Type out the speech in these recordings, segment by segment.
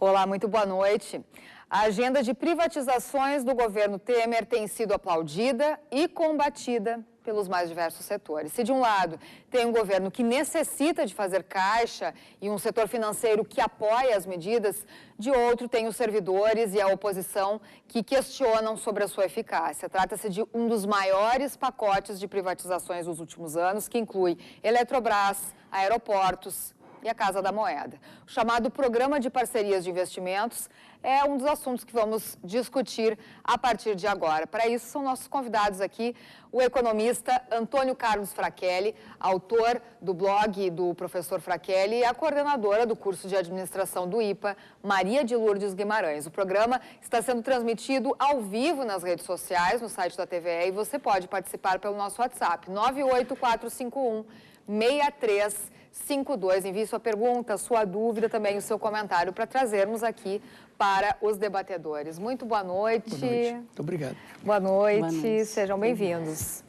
Olá, muito boa noite. A agenda de privatizações do governo Temer tem sido aplaudida e combatida pelos mais diversos setores. Se de um lado tem um governo que necessita de fazer caixa e um setor financeiro que apoia as medidas, de outro tem os servidores e a oposição que questionam sobre a sua eficácia. Trata-se de um dos maiores pacotes de privatizações dos últimos anos, que inclui Eletrobras, aeroportos e a Casa da Moeda. O chamado Programa de Parcerias de Investimentos é um dos assuntos que vamos discutir a partir de agora. Para isso, são nossos convidados aqui, o economista Antônio Carlos Frachelli, autor do blog do professor Frachelli, e a coordenadora do curso de administração do IPA, Maria de Lourdes Guimarães. O programa está sendo transmitido ao vivo nas redes sociais, no site da TVE, e você pode participar pelo nosso WhatsApp, 98451-6352. Envie sua pergunta, sua dúvida, também o seu comentário para trazermos aqui para os debatedores. Muito boa noite. Boa noite. Muito obrigado. Boa noite. Sejam bem-vindos.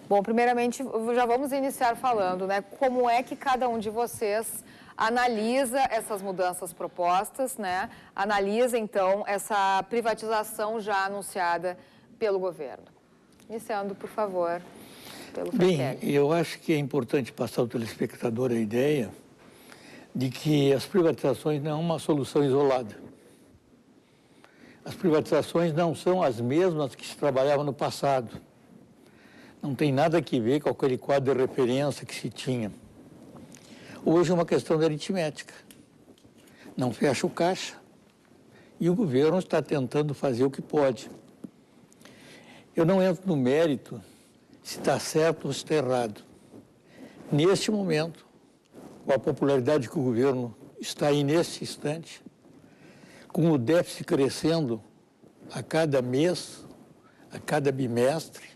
Bom, primeiramente, já vamos iniciar falando, né, como é que cada um de vocês analisa essas mudanças propostas, né? Analisa, então, essa privatização já anunciada pelo governo. Iniciando, por favor. Bem, eu acho que é importante passar ao telespectador a ideia de que as privatizações não é uma solução isolada. As privatizações não são as mesmas que se trabalhava no passado. Não tem nada a ver com aquele quadro de referência que se tinha. Hoje é uma questão de aritmética. Não fecha o caixa e o governo está tentando fazer o que pode. Eu não entro no mérito se está certo ou se está errado. Neste momento, com a popularidade que o governo está aí nesse instante, com o déficit crescendo a cada mês, a cada bimestre,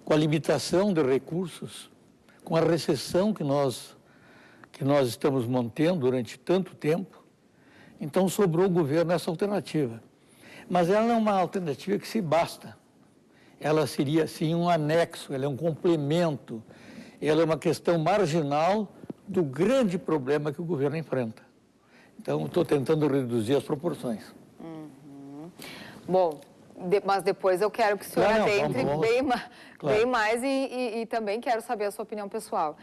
com a limitação de recursos, com a recessão que nós estamos mantendo durante tanto tempo, então sobrou ao governo essa alternativa. Mas ela não é uma alternativa que se basta. Ela seria, assim, um anexo, ela é um complemento, ela é uma questão marginal do grande problema que o governo enfrenta. Então, estou tentando reduzir as proporções. Bom, mas depois eu quero que o senhor adentre bem mais e também quero saber a sua opinião pessoal.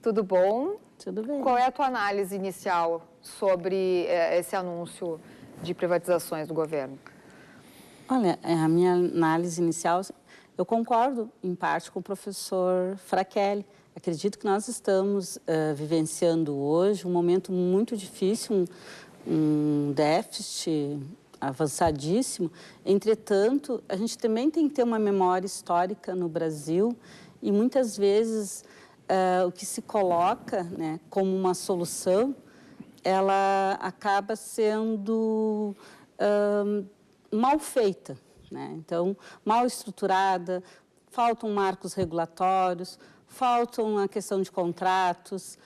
Tudo bom? Tudo bem. Qual é a tua análise inicial sobre esse anúncio de privatizações do governo? Olha, a minha análise inicial, eu concordo em parte com o professor Frachelli. Acredito que nós estamos vivenciando hoje um momento muito difícil, um déficit avançadíssimo. Entretanto, a gente também tem que ter uma memória histórica no Brasil e muitas vezes o que se coloca, né, como uma solução, ela acaba sendo mal feita, né? Então, mal estruturada, faltam marcos regulatórios, faltam a questão de contratos,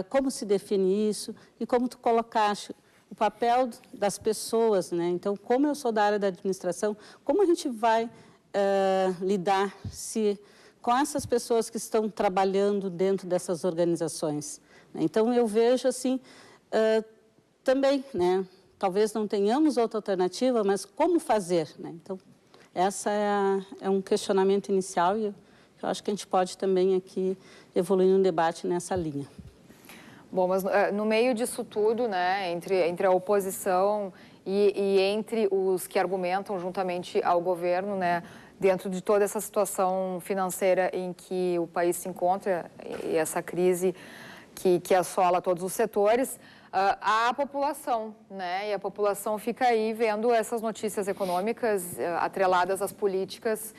como se define isso e como tu colocaste o papel das pessoas, né? Então, como eu sou da área da administração, como a gente vai lidar com essas pessoas que estão trabalhando dentro dessas organizações? Então, eu vejo assim, também, né? Talvez não tenhamos outra alternativa, mas como fazer, né? Então, essa é um questionamento inicial e eu acho que a gente pode também aqui evoluir um debate nessa linha. Bom, mas no meio disso tudo, né, entre a oposição e entre os que argumentam juntamente ao governo, né, dentro de toda essa situação financeira em que o país se encontra e essa crise que assola todos os setores, a população, né? E a população fica aí vendo essas notícias econômicas atreladas às políticas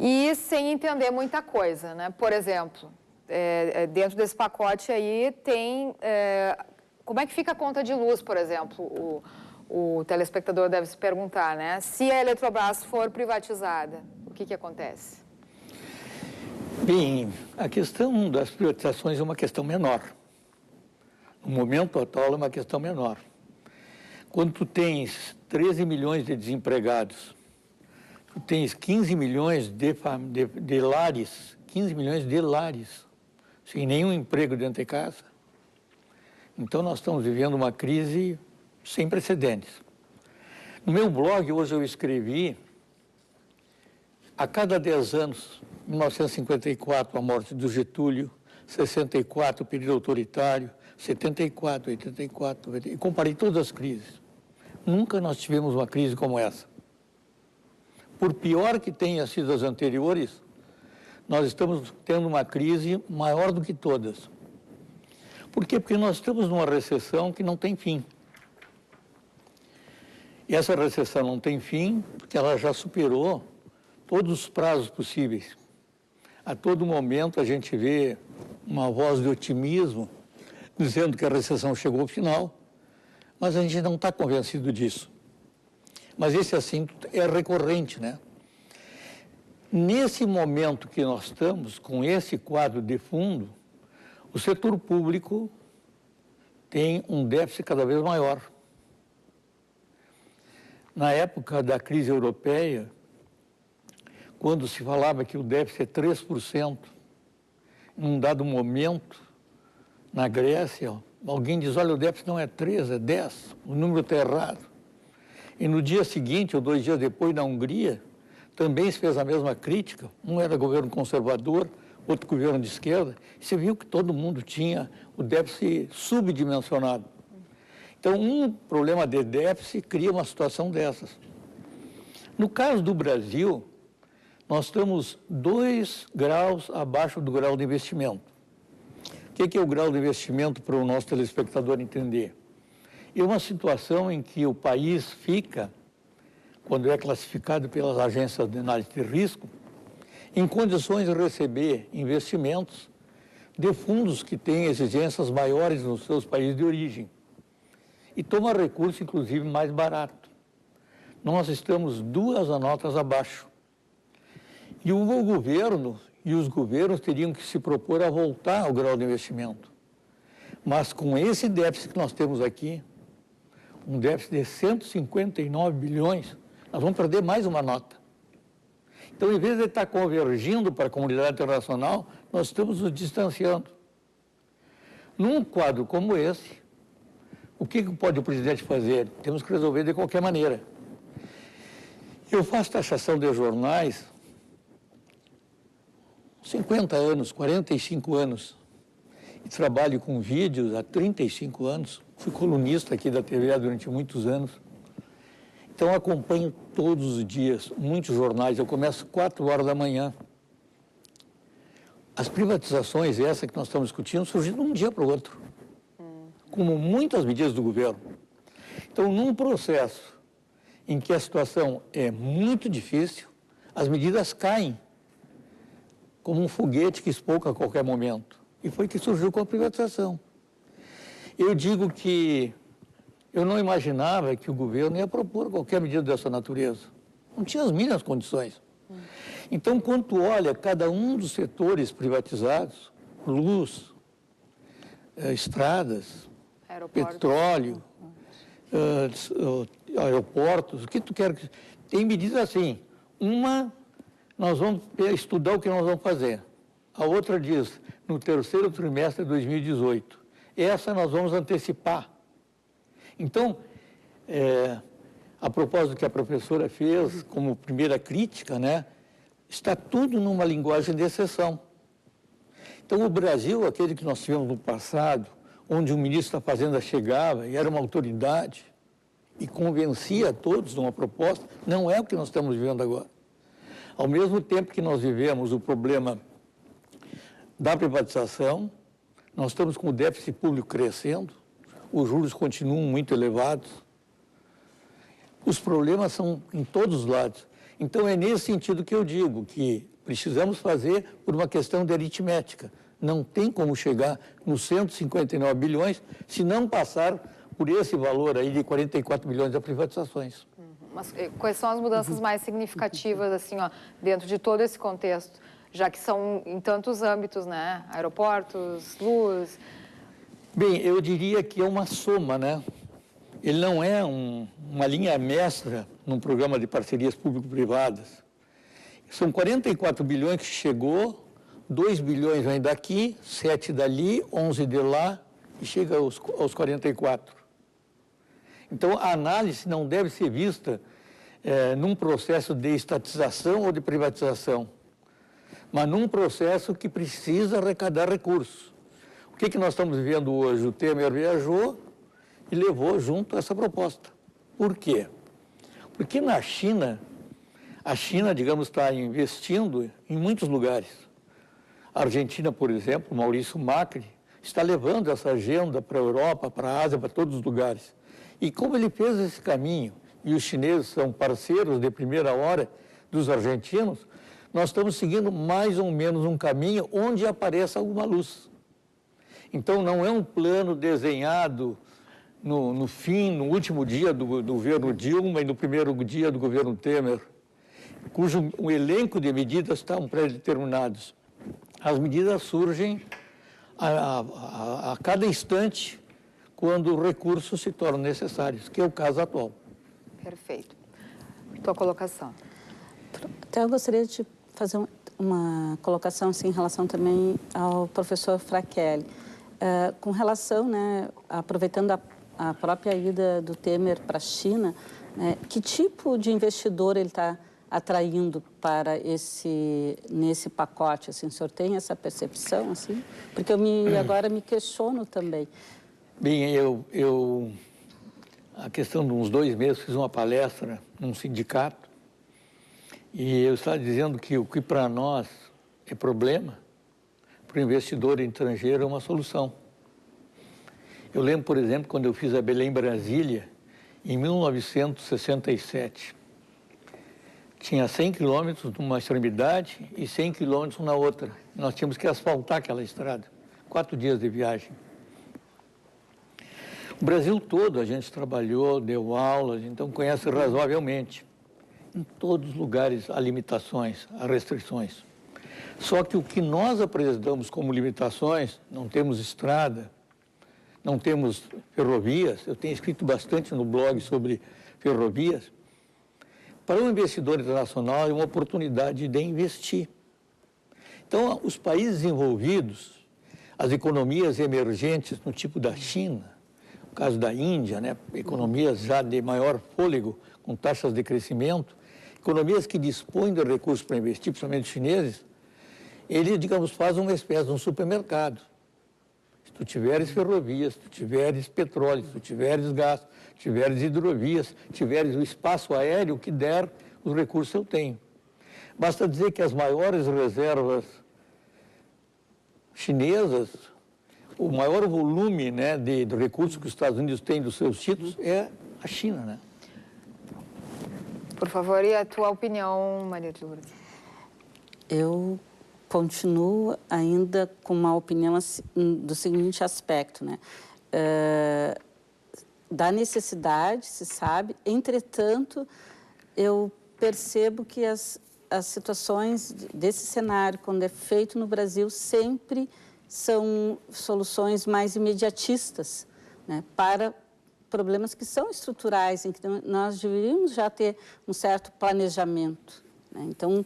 e sem entender muita coisa, né? Por exemplo, dentro desse pacote aí tem... como é que fica a conta de luz, por exemplo? O telespectador deve se perguntar, né? Se a Eletrobras for privatizada, o que acontece? Bem, a questão das privatizações é uma questão menor. No momento atual é uma questão menor. Quando tu tens 13 milhões de desempregados, tu tens 15 milhões de lares, 15 milhões de lares, sem nenhum emprego dentro de casa, então nós estamos vivendo uma crise sem precedentes. No meu blog, hoje eu escrevi, a cada 10 anos, 1954, a morte do Getúlio, 64, o período autoritário, 74, 84, e comparei todas as crises. Nunca nós tivemos uma crise como essa. Por pior que tenha sido as anteriores, nós estamos tendo uma crise maior do que todas. Por quê? Porque nós estamos numa recessão que não tem fim. E essa recessão não tem fim porque ela já superou todos os prazos possíveis. A todo momento a gente vê uma voz de otimismo dizendo que a recessão chegou ao final, mas a gente não está convencido disso. Mas esse assunto é recorrente, né? Nesse momento que nós estamos, com esse quadro de fundo, o setor público tem um déficit cada vez maior. Na época da crise europeia, quando se falava que o déficit é 3%, em um dado momento, na Grécia, alguém diz, olha, o déficit não é 3, é 10, o número está errado. E no dia seguinte, ou 2 dias depois, na Hungria, também se fez a mesma crítica, um era governo conservador, outro governo de esquerda, e você viu que todo mundo tinha o déficit subdimensionado. Então, um problema de déficit cria uma situação dessas. No caso do Brasil, nós estamos 2 graus abaixo do grau de investimento. O que é o grau de investimento para o nosso telespectador entender? É uma situação em que o país fica, quando é classificado pelas agências de análise de risco, em condições de receber investimentos de fundos que têm exigências maiores nos seus países de origem. E toma recurso, inclusive, mais barato. Nós estamos 2 notas abaixo. E o governo e os governos teriam que se propor a voltar ao grau de investimento. Mas com esse déficit que nós temos aqui, um déficit de 159 bilhões, nós vamos perder mais uma nota. Então, em vez de estar convergindo para a comunidade internacional, nós estamos nos distanciando. Num quadro como esse, o que pode o presidente fazer? Temos que resolver de qualquer maneira. Eu faço taxação de jornais 50 anos, 45 anos, e trabalho com vídeos há 35 anos, fui colunista aqui da TV durante muitos anos, então acompanho todos os dias, muitos jornais, eu começo 4 horas da manhã. As privatizações, essa que nós estamos discutindo, surgiram de um dia para o outro, como muitas medidas do governo. Então, num processo em que a situação é muito difícil, as medidas caem, como um foguete que espouca a qualquer momento. E foi que surgiu com a privatização. Eu digo que eu não imaginava que o governo ia propor qualquer medida dessa natureza. Não tinha as mínimas condições. Então, quando tu olha cada um dos setores privatizados, luz, estradas, petróleo, aeroportos, o que tu quer... Tem medidas assim, uma... Nós vamos estudar o que nós vamos fazer. A outra diz, no 3º trimestre de 2018. Essa nós vamos antecipar. Então, a propósito do que a professora fez, como primeira crítica, né, está tudo numa linguagem de exceção. Então, o Brasil, aquele que nós tivemos no passado, onde o ministro da Fazenda chegava e era uma autoridade e convencia a todos de uma proposta, não é o que nós estamos vivendo agora. Ao mesmo tempo que nós vivemos o problema da privatização, nós estamos com o déficit público crescendo, os juros continuam muito elevados, os problemas são em todos os lados. Então, é nesse sentido que eu digo que precisamos fazer por uma questão de aritmética. Não tem como chegar nos 159 bilhões se não passar por esse valor aí de 44 bilhões de privatizações. Mas quais são as mudanças mais significativas, assim, ó, dentro de todo esse contexto, já que são em tantos âmbitos, né? Aeroportos, luz. Bem, eu diria que é uma soma, né? Ele não é uma linha mestra num programa de parcerias público-privadas. São 44 bilhões que chegou, 2 bilhões vem daqui, 7 dali, 11 de lá e chega aos 44. Então, a análise não deve ser vista num processo de estatização ou de privatização, mas num processo que precisa arrecadar recursos. O que nós estamos vivendo hoje? O Temer viajou e levou junto essa proposta. Por quê? Porque na China, a China, digamos, está investindo em muitos lugares. A Argentina, por exemplo, Maurício Macri, está levando essa agenda para a Europa, para a Ásia, para todos os lugares. E como ele fez esse caminho, e os chineses são parceiros de primeira hora dos argentinos, nós estamos seguindo mais ou menos um caminho onde apareça alguma luz. Então, não é um plano desenhado no último dia do governo Dilma e no primeiro dia do governo Temer, cujo um elenco de medidas estão pré-determinados. As medidas surgem a cada instante quando recursos se tornam necessários, que é o caso atual. Perfeito. Tua colocação. Então, eu gostaria de fazer uma colocação assim, em relação também ao professor Frachelli. Com relação, né, aproveitando a própria ida do Temer para a China, que tipo de investidor ele está atraindo para nesse pacote? Assim, o senhor tem essa percepção? Assim? Porque agora me questiono também. Bem, a questão de uns 2 meses, fiz uma palestra num sindicato e eu estava dizendo que o que para nós é problema, para o investidor estrangeiro é uma solução. Eu lembro, por exemplo, quando eu fiz a Belém-Brasília, em 1967. Tinha 100 quilômetros numa extremidade e 100 quilômetros na outra. Nós tínhamos que asfaltar aquela estrada. 4 dias de viagem. O Brasil todo a gente trabalhou, deu aulas, então conhece razoavelmente. Em todos os lugares há limitações, há restrições. Só que o que nós apresentamos como limitações, não temos estrada, não temos ferrovias, eu tenho escrito bastante no blog sobre ferrovias, para o investidor internacional é uma oportunidade de investir. Então, os países desenvolvidos, as economias emergentes no tipo da China, no caso da Índia, né, economias já de maior fôlego, com taxas de crescimento, economias que dispõem de recursos para investir, principalmente os chineses, eles, digamos, fazem uma espécie de um supermercado. Se tu tiveres ferrovias, se tu tiveres petróleo, se tu tiveres gás, se tu tiveres hidrovias, se tiveres o espaço aéreo que der, os recursos eu tenho. Basta dizer que as maiores reservas chinesas, o maior volume, né, de recursos que os Estados Unidos têm dos seus títulos é a China, né? Por favor, e a tua opinião, Maria de Lourdes? Eu continuo ainda com uma opinião do seguinte aspecto, né? Da necessidade, se sabe, entretanto, eu percebo que as situações desse cenário, quando é feito no Brasil, sempre são soluções mais imediatistas, né, para problemas que são estruturais, em que nós deveríamos já ter um certo planejamento, né? Então,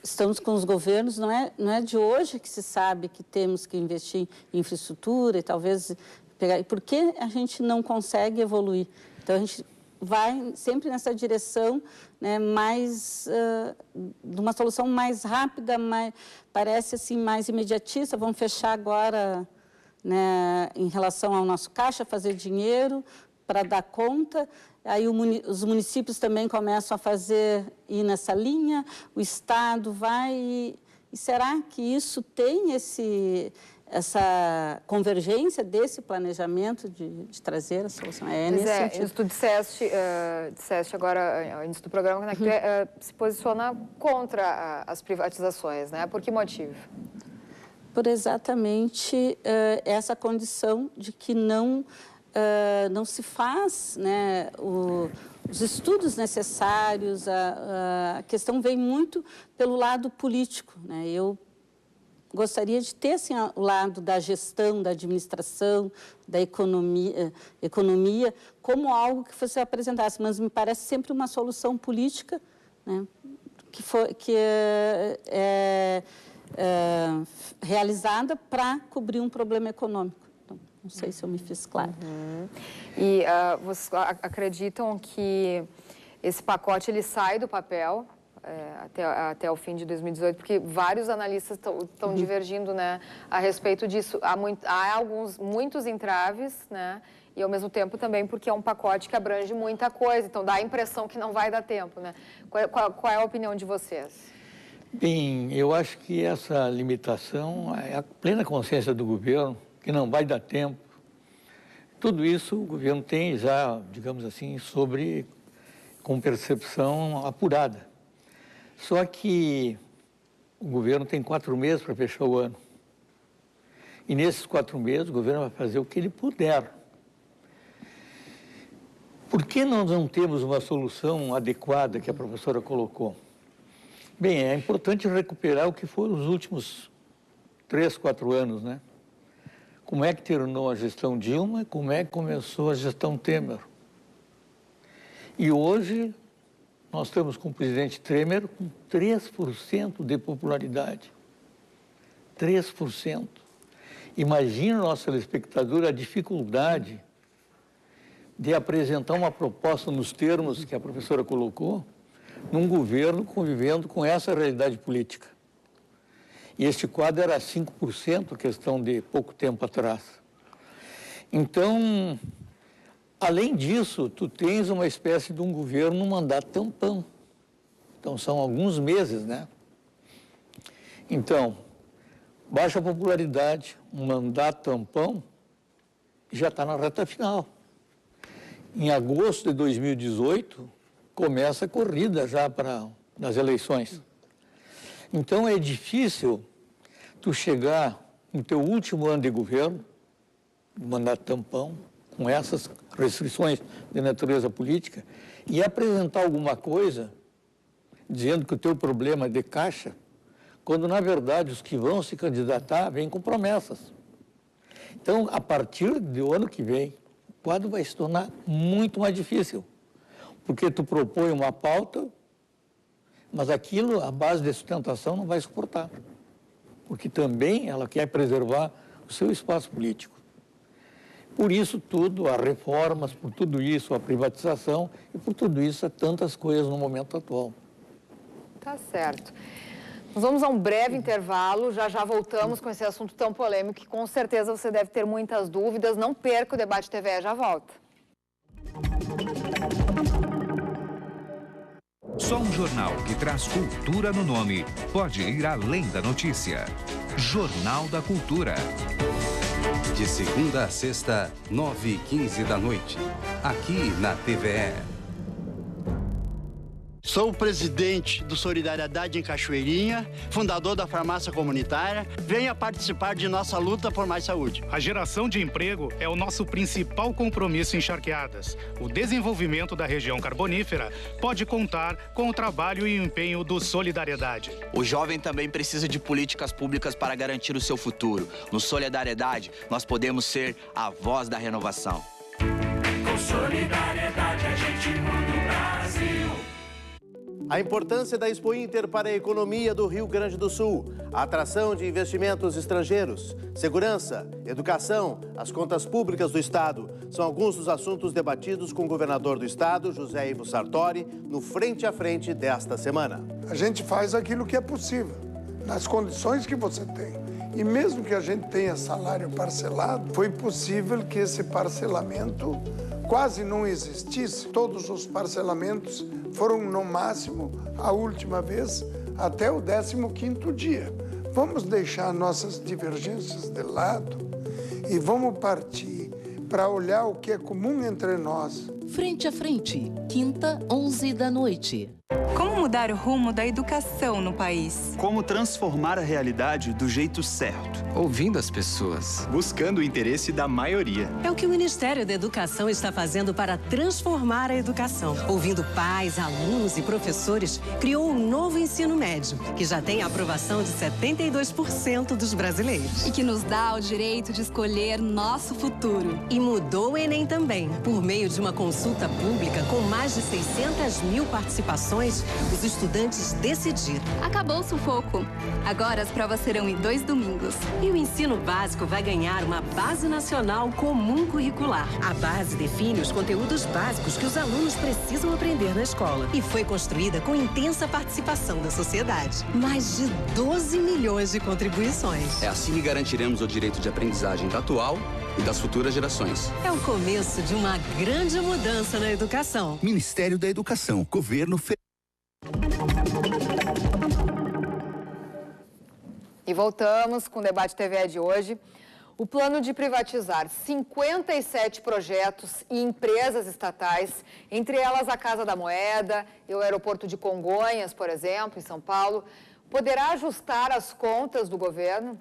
estamos com os governos, não é de hoje que se sabe que temos que investir em infraestrutura e talvez pegar... Por que a gente não consegue evoluir? Então, a gente vai sempre nessa direção, né, mais de uma solução mais rápida, parece assim mais imediatista. Vamos fechar agora, né, em relação ao nosso caixa, fazer dinheiro para dar conta. Aí os municípios também começam a ir nessa linha, o Estado vai... E será que isso tem essa convergência desse planejamento de trazer a solução? Nesse sentido. Tu disseste agora, antes do programa, que tu se posiciona contra as privatizações, né? Por que motivo? Por exatamente essa condição de que não se faz, né, os estudos necessários, a questão vem muito pelo lado político, né? Eu gostaria de ter assim, o lado da gestão, da administração, da economia como algo que você apresentasse, mas me parece sempre uma solução política, né, que é realizada para cobrir um problema econômico. Então, não sei se eu me fiz claro. E vocês acreditam que esse pacote ele sai do papel até o fim de 2018, porque vários analistas estão divergindo, né, a respeito disso. Há muitos entraves, né, e ao mesmo tempo também porque é um pacote que abrange muita coisa, então dá a impressão que não vai dar tempo, né? Qual é a opinião de vocês? Bem, eu acho que essa limitação é a plena consciência do governo, que não vai dar tempo. Tudo isso o governo tem já, digamos assim, com percepção apurada. Só que o governo tem 4 meses para fechar o ano. E nesses 4 meses o governo vai fazer o que ele puder. Por que nós não temos uma solução adequada que a professora colocou? Bem, é importante recuperar o que foram os últimos 3, 4 anos, né? Como é que terminou a gestão Dilma e como é que começou a gestão Temer. E hoje nós estamos com o presidente Temer com 3% de popularidade. 3%. Imagina, nosso telespectador, a dificuldade de apresentar uma proposta nos termos que a professora colocou, num governo convivendo com essa realidade política. E este quadro era 5%, questão de pouco tempo atrás. Então, além disso, tu tens uma espécie de um governo no mandato tampão. Então, são alguns meses, né? Então, baixa popularidade, um mandato tampão, já está na reta final. Em agosto de 2018, começa a corrida já nas eleições. Então, é difícil tu chegar no teu último ano de governo, mandato tampão, com essas restrições de natureza política, e apresentar alguma coisa dizendo que o teu problema é de caixa, quando, na verdade, os que vão se candidatar vêm com promessas. Então, a partir do ano que vem, o quadro vai se tornar muito mais difícil, porque tu propõe uma pauta, mas aquilo, a base de sustentação, não vai suportar, porque também ela quer preservar o seu espaço político. Por isso tudo, há reformas, por tudo isso, a privatização, e por tudo isso, há tantas coisas no momento atual. Tá certo. Nós vamos a um breve intervalo, já voltamos com esse assunto tão polêmico que com certeza você deve ter muitas dúvidas. Não perca o Debate TVE, já volta. Só um jornal que traz cultura no nome pode ir além da notícia. Jornal da Cultura. De segunda a sexta, 9h15 da noite, aqui na TVE. Sou o presidente do Solidariedade em Cachoeirinha, fundador da farmácia comunitária. Venha participar de nossa luta por mais saúde. A geração de emprego é o nosso principal compromisso em Charqueadas. O desenvolvimento da região carbonífera pode contar com o trabalho e o empenho do Solidariedade. O jovem também precisa de políticas públicas para garantir o seu futuro. No Solidariedade, nós podemos ser a voz da renovação. Com solidariedade a gente muda o Brasil. A importância da Expo Inter para a economia do Rio Grande do Sul, a atração de investimentos estrangeiros, segurança, educação, as contas públicas do Estado, são alguns dos assuntos debatidos com o governador do Estado, José Ivo Sartori, no Frente a Frente desta semana. A gente faz aquilo que é possível, nas condições que você tem. E mesmo que a gente tenha salário parcelado, foi possível que esse parcelamento quase não existisse. Todos os parcelamentos foram, no máximo, a última vez, até o 15º dia. Vamos deixar nossas divergências de lado e vamos partir para olhar o que é comum entre nós. Frente a Frente, quinta, 11 da noite. Como mudar o rumo da educação no país? Como transformar a realidade do jeito certo? Ouvindo as pessoas. Buscando o interesse da maioria. É o que o Ministério da Educação está fazendo para transformar a educação. Ouvindo pais, alunos e professores, criou um novo ensino médio, que já tem a aprovação de 72% dos brasileiros. E que nos dá o direito de escolher nosso futuro. E mudou o Enem também. Por meio de uma consulta pública com mais de 600 mil participações, os estudantes decidiram. Acabou o sufoco. Agora as provas serão em 2 domingos. E o ensino básico vai ganhar uma base nacional comum curricular. A base define os conteúdos básicos que os alunos precisam aprender na escola. E foi construída com intensa participação da sociedade. Mais de 12 milhões de contribuições. É assim que garantiremos o direito de aprendizagem da atual e das futuras gerações. É o começo de uma grande mudança na educação. Ministério da Educação, Governo Federal. E voltamos com o Debate TVE de hoje. O plano de privatizar 57 projetos e empresas estatais, entre elas a Casa da Moeda e o aeroporto de Congonhas, por exemplo, em São Paulo, poderá ajustar as contas do governo?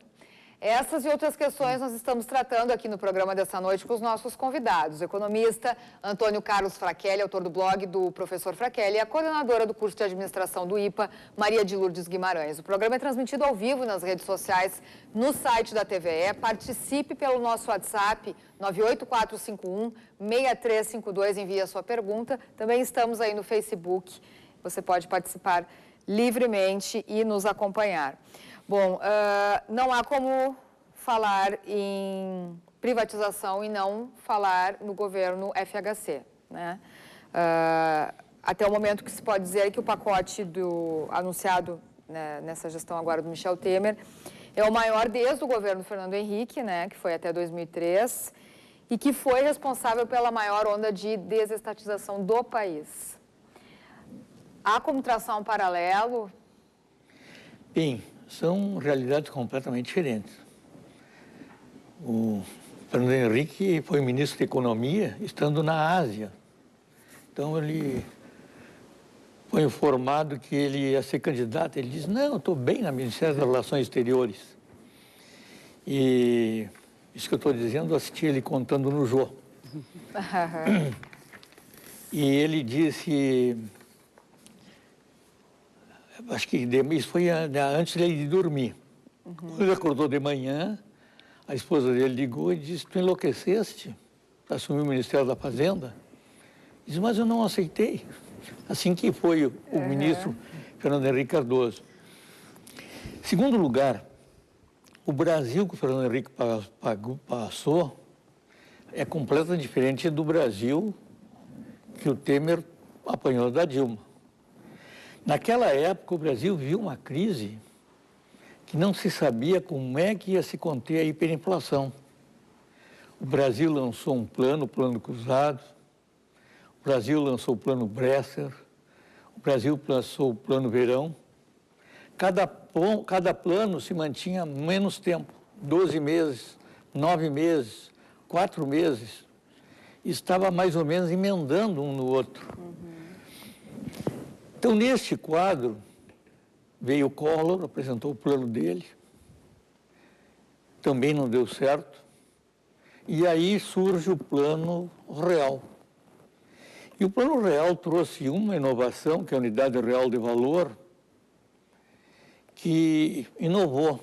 Essas e outras questões nós estamos tratando aqui no programa dessa noite com os nossos convidados. O economista Antônio Carlos Frachelli, autor do blog do Professor Frachelli, e a coordenadora do curso de administração do IPA, Maria de Lourdes Guimarães. O programa é transmitido ao vivo nas redes sociais, no site da TVE. Participe pelo nosso WhatsApp, 98451-6352, envie a sua pergunta. Também estamos aí no Facebook. Você pode participar livremente e nos acompanhar. Bom, não há como falar em privatização e não falar no governo FHC, né? Até o momento que se pode dizer que o pacote anunciado, né, nessa gestão agora do Michel Temer é o maior desde o governo Fernando Henrique, né, que foi até 2003, e que foi responsável pela maior onda de desestatização do país. Há como traçar um paralelo? Bem, são realidades completamente diferentes. O Fernando Henrique foi ministro da Economia estando na Ásia. Então, ele foi informado que ele ia ser candidato. Ele disse, não, estou bem no Ministério das Relações Exteriores. E isso que eu estou dizendo, eu assisti ele contando no Jô. E ele disse... Acho que isso foi antes dele de dormir. Quando ele acordou de manhã, a esposa dele ligou e disse, tu enlouqueceste para assumir o Ministério da Fazenda? Ele disse, mas eu não aceitei. Assim que foi o ministro Fernando Henrique Cardoso. Segundo lugar, o Brasil que o Fernando Henrique passou é completamente diferente do Brasil que o Temer apanhou da Dilma. Naquela época, o Brasil viu uma crise que não se sabia como é que ia se conter a hiperinflação. O Brasil lançou um plano, o Plano Cruzado, o Brasil lançou o Plano Bresser, o Brasil lançou o Plano Verão. Cada plano se mantinha menos tempo, 12 meses, 9 meses, 4 meses. Estava mais ou menos emendando um no outro. Então, neste quadro, veio o Collor, apresentou o plano dele, também não deu certo, e aí surge o Plano Real. E o Plano Real trouxe uma inovação, que é a Unidade Real de Valor, que inovou.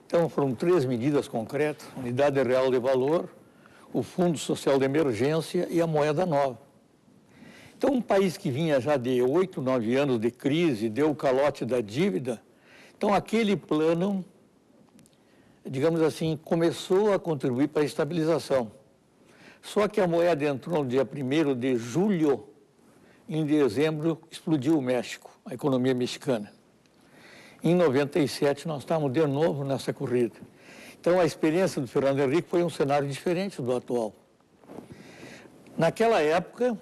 Então, foram 3 medidas concretas, Unidade Real de Valor, o Fundo Social de Emergência e a moeda nova. Então, um país que vinha já de 8, 9 anos de crise, deu o calote da dívida, então aquele plano, digamos assim, começou a contribuir para a estabilização. Só que a moeda entrou no dia 1º de julho, em dezembro explodiu o México, a economia mexicana. Em 97, nós estávamos de novo nessa corrida. Então, a experiência do Fernando Henrique foi um cenário diferente do atual. Naquela época,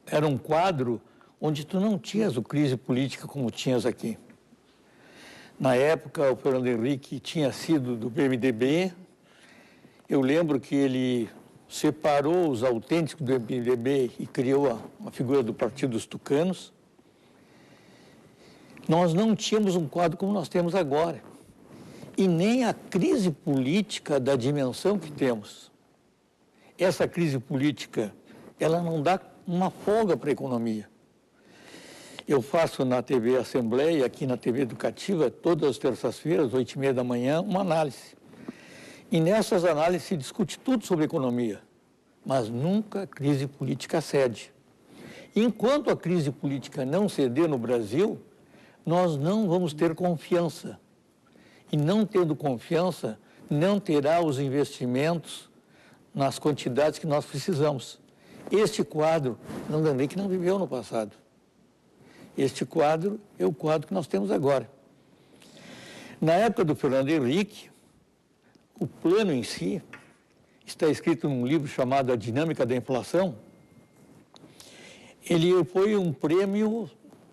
era um quadro onde tu não tinhas o crise política como tinhas aqui. Na época, o Fernando Henrique tinha sido do PMDB. Eu lembro que ele separou os autênticos do MDB e criou a figura do Partido dos Tucanos, nós não tínhamos um quadro como nós temos agora. E nem a crise política da dimensão que temos. Essa crise política, ela não dá uma folga para a economia. Eu faço na TV Assembleia, aqui na TV Educativa, todas as terças-feiras, 8h30 da manhã, uma análise. E nessas análises se discute tudo sobre economia, mas nunca a crise política cede. Enquanto a crise política não ceder no Brasil, nós não vamos ter confiança. E não tendo confiança, não terá os investimentos nas quantidades que nós precisamos. Este quadro, não é que não viveu no passado. Este quadro é o quadro que nós temos agora. Na época do Fernando Henrique, o plano em si está escrito num livro chamado A Dinâmica da Inflação. Ele foi um prêmio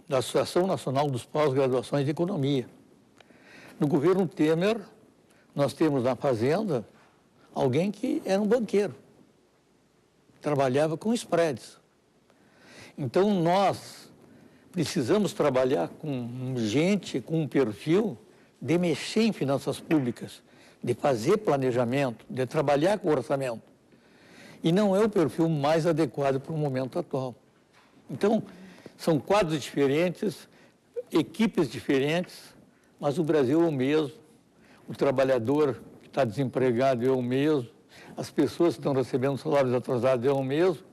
da Associação Nacional dos Pós-Graduações de Economia. No governo Temer, nós temos na Fazenda alguém que era um banqueiro, trabalhava com spreads. Então, nós precisamos trabalhar com gente com um perfil de mexer em finanças públicas, de fazer planejamento, de trabalhar com orçamento. E não é o perfil mais adequado para o momento atual. Então, são quadros diferentes, equipes diferentes, mas o Brasil é o mesmo, o trabalhador que está desempregado é o mesmo, as pessoas que estão recebendo salários atrasados é o mesmo.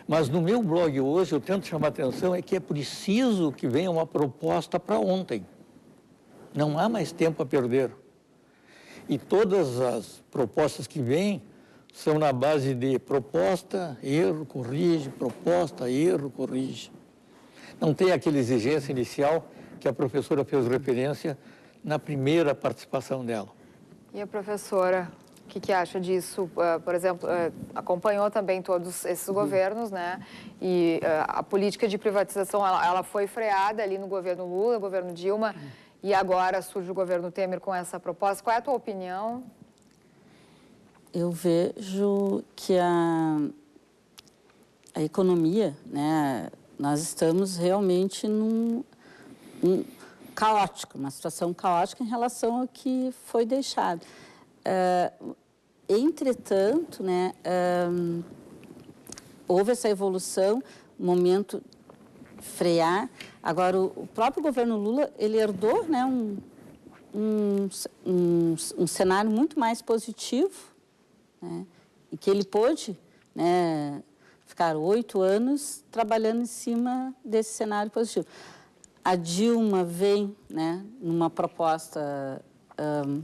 Mas no meu blog hoje eu tento chamar a atenção é que é preciso que venha uma proposta para ontem. Não há mais tempo a perder. E todas as propostas que vêm são na base de proposta, erro, corrige, proposta, erro, corrige. Não tem aquela exigência inicial que a professora fez referência na primeira participação dela. E a professora, o que acha disso? Por exemplo, acompanhou também todos esses governos, né? E a política de privatização, ela foi freada ali no governo Lula, no governo Dilma, e agora surge o governo Temer com essa proposta. Qual é a tua opinião? Eu vejo que a economia, né? Nós estamos realmente caótico, uma situação caótica em relação ao que foi deixado. Entretanto, né, houve essa evolução, momento frear. Agora, o próprio governo Lula, ele herdou, né, um cenário muito mais positivo, né, e que ele pôde, né, ficar 8 anos trabalhando em cima desse cenário positivo. A Dilma vem, né, numa proposta um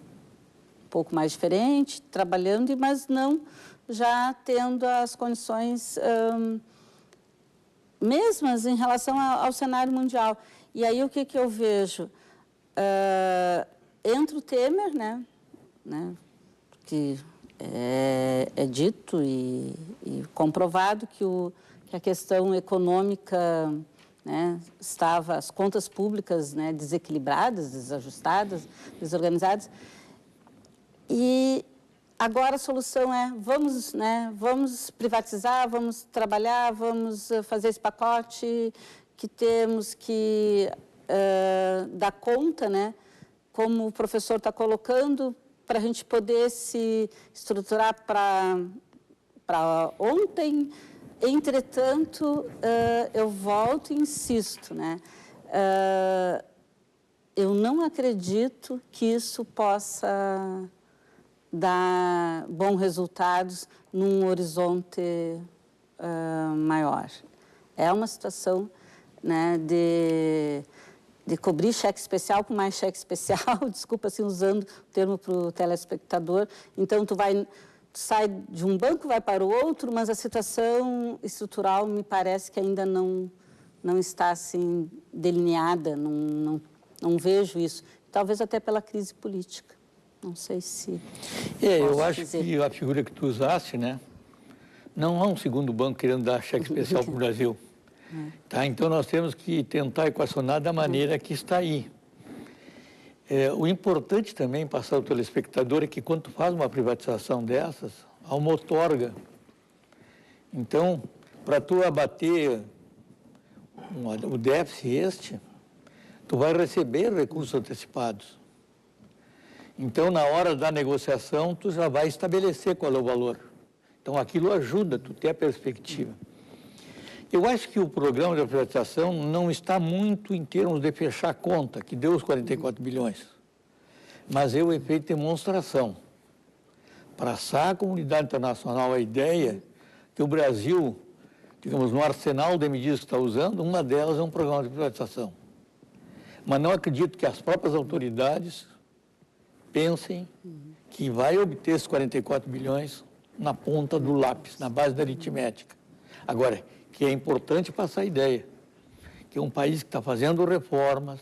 pouco mais diferente, trabalhando, mas não já tendo as condições mesmas em relação ao cenário mundial. E aí o que eu vejo? Entra o Temer, né, que é dito e comprovado que a questão econômica, né, estava, as contas públicas, né, desequilibradas, desajustadas, desorganizadas. E agora a solução é vamos privatizar, vamos trabalhar, vamos fazer esse pacote que temos que dar conta, né, como o professor está colocando, para a gente poder se estruturar para ontem. Entretanto, eu volto e insisto, né? Eu não acredito que isso possa dar bons resultados num horizonte maior. É uma situação, né, de cobrir cheque especial com mais cheque especial, desculpa assim, usando o termo para o telespectador. Então, tu sai de um banco, vai para o outro, mas a situação estrutural me parece que ainda não está assim delineada, não vejo isso. Talvez até pela crise política. Não sei se... eu acho que a figura que tu usaste, né? Não há um segundo banco querendo dar cheque especial para o Brasil. Tá? Então, nós temos que tentar equacionar da maneira que está aí. O importante também, passar ao telespectador, é que quando tu faz uma privatização dessas, há uma outorga Então, para tu abater o déficit tu vai receber recursos antecipados. Então, na hora da negociação, tu já vai estabelecer qual é o valor. Então, aquilo ajuda tu ter a perspectiva. Eu acho que o programa de privatização não está muito em termos de fechar a conta, que deu os 44 bilhões, mas é o efeito de demonstração. Passar à comunidade internacional a ideia que o Brasil, digamos, no arsenal de medidas que está usando, uma delas é um programa de privatização. Mas não acredito que as próprias autoridades pensem que vai obter esses 44 bilhões na ponta do lápis, na base da aritmética. Agora, que é importante passar a ideia que é um país que está fazendo reformas,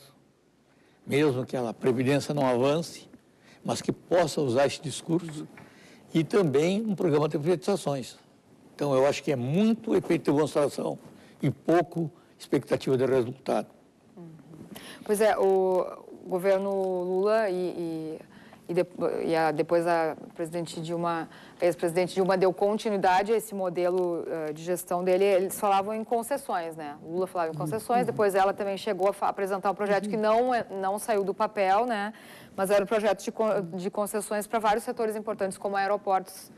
mesmo que a Previdência não avance, mas que possa usar esse discurso, e também um programa de privatizações. Então, eu acho que é muito efeito de demonstração e pouco expectativa de resultado. Pois é, o governo Lula depois a ex-presidente Dilma deu continuidade a esse modelo de gestão dele. Eles falavam em concessões, né? Lula falava em concessões, depois ela também chegou a apresentar um projeto que não saiu do papel, né? Mas era um projeto de concessões para vários setores importantes, como aeroportos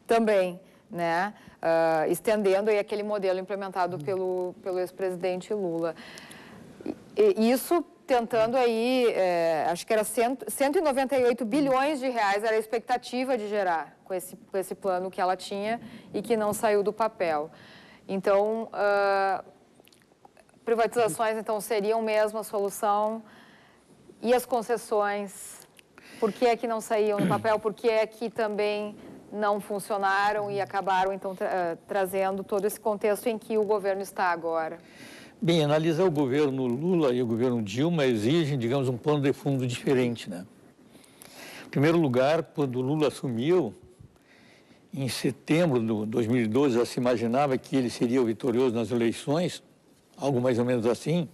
também, né? Estendendo aí aquele modelo implementado pelo ex-presidente Lula. E isso tentando aí, acho que era 198 bilhões de reais, era a expectativa de gerar com esse plano que ela tinha e que não saiu do papel. Então, privatizações, então, seriam mesmo a solução. E as concessões, por que é que não saíam do papel? Por que é que também não funcionaram e acabaram, então, trazendo todo esse contexto em que o governo está agora? Bem, analisar o governo Lula e o governo Dilma exigem, digamos, um plano de fundo diferente, né? Em primeiro lugar, quando o Lula assumiu, em setembro de 2012, já se imaginava que ele seria o vitorioso nas eleições, algo mais ou menos assim.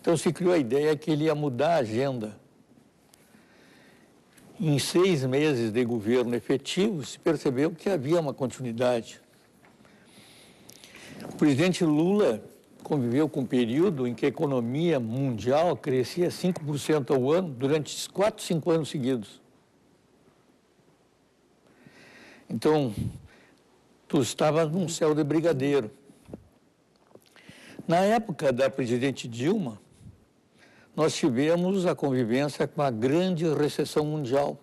Então, se criou a ideia que ele ia mudar a agenda. Em 6 meses de governo efetivo, se percebeu que havia uma continuidade. O presidente Lula conviveu com um período em que a economia mundial crescia 5% ao ano durante 4, 5 anos seguidos. Então, tu estava num céu de brigadeiro. Na época da presidente Dilma, nós tivemos a convivência com a grande recessão mundial.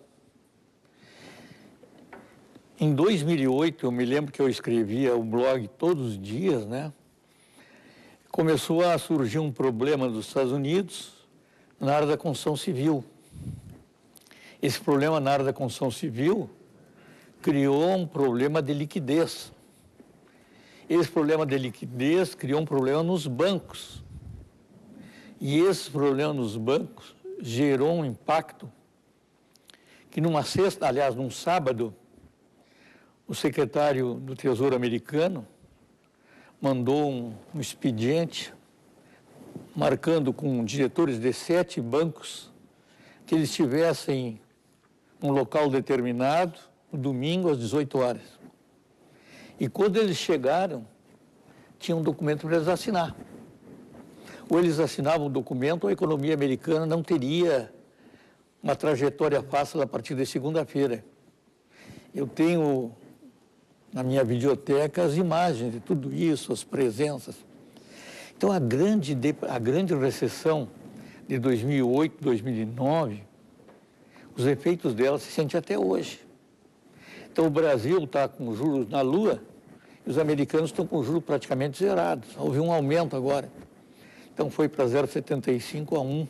Em 2008, eu me lembro que eu escrevia o blog todos os dias, né? Começou a surgir um problema dos Estados Unidos na área da construção civil. Esse problema na área da construção civil criou um problema de liquidez. Esse problema de liquidez criou um problema nos bancos. E esse problema nos bancos gerou um impacto que num sábado, o secretário do Tesouro americano mandou um expediente marcando com diretores de 7 bancos que eles estivessem num local determinado, no domingo às 18 horas. E quando eles chegaram, tinha um documento para eles assinar. Ou eles assinavam o documento, ou a economia americana não teria uma trajetória fácil a partir de segunda-feira. Eu tenho na minha videoteca as imagens de tudo isso, as presenças. Então, a grande recessão de 2008, 2009, os efeitos dela se sentem até hoje. Então, o Brasil está com juros na lua e os americanos estão com juros praticamente zerados. Houve um aumento agora. Então, foi para 0,75 a 1.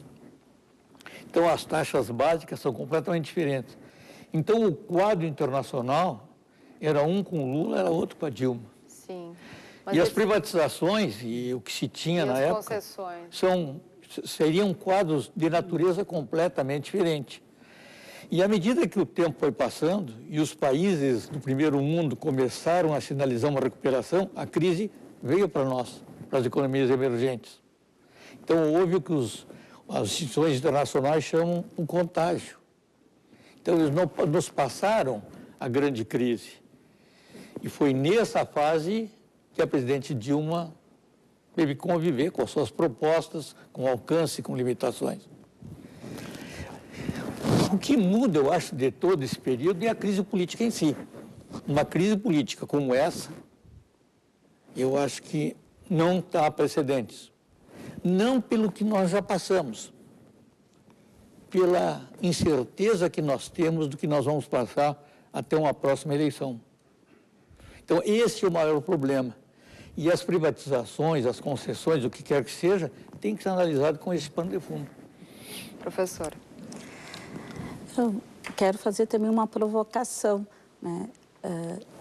Então, as taxas básicas são completamente diferentes. Então, o quadro internacional era um com o Lula, era outro com a Dilma. Sim. E as privatizações, e o que se tinha na época, seriam quadros de natureza completamente diferente. E à medida que o tempo foi passando e os países do primeiro mundo começaram a sinalizar uma recuperação, a crise veio para nós, para as economias emergentes. Então, houve o que as instituições internacionais chamam um contágio. Então, eles nos passaram a grande crise. E foi nessa fase que a presidente Dilma teve que conviver com as suas propostas, com alcance, com limitações. O que muda, eu acho, de todo esse período é a crise política em si. Uma crise política como essa, eu acho que não há precedentes. Não pelo que nós já passamos, pela incerteza que nós temos do que nós vamos passar até uma próxima eleição. Então, esse é o maior problema. E as privatizações, as concessões, o que quer que seja, tem que ser analisado com esse pano de fundo. Professora. Eu quero fazer também uma provocação, né?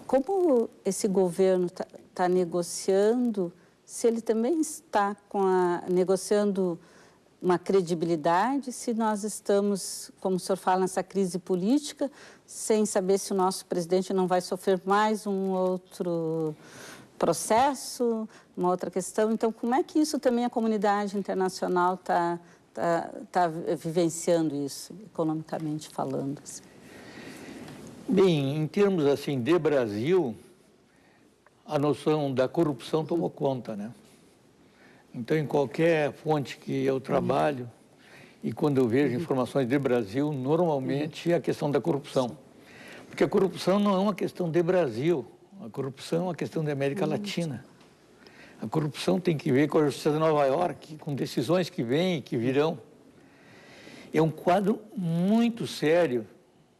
Como esse governo está negociando, se ele também está negociando uma credibilidade, se nós estamos, como o senhor fala, nessa crise política, sem saber se o nosso presidente não vai sofrer mais um outro processo, uma outra questão. Então, como é que isso também a comunidade internacional está vivenciando isso, economicamente falando? Assim? Bem, em termos assim de Brasil, a noção da corrupção tomou conta, né? Então, em qualquer fonte que eu trabalho, e quando eu vejo informações de Brasil, normalmente é a questão da corrupção. Porque a corrupção não é uma questão de Brasil, a corrupção é uma questão da América Latina. A corrupção tem que ver com a Justiça de Nova York, com decisões que vêm e que virão. É um quadro muito sério,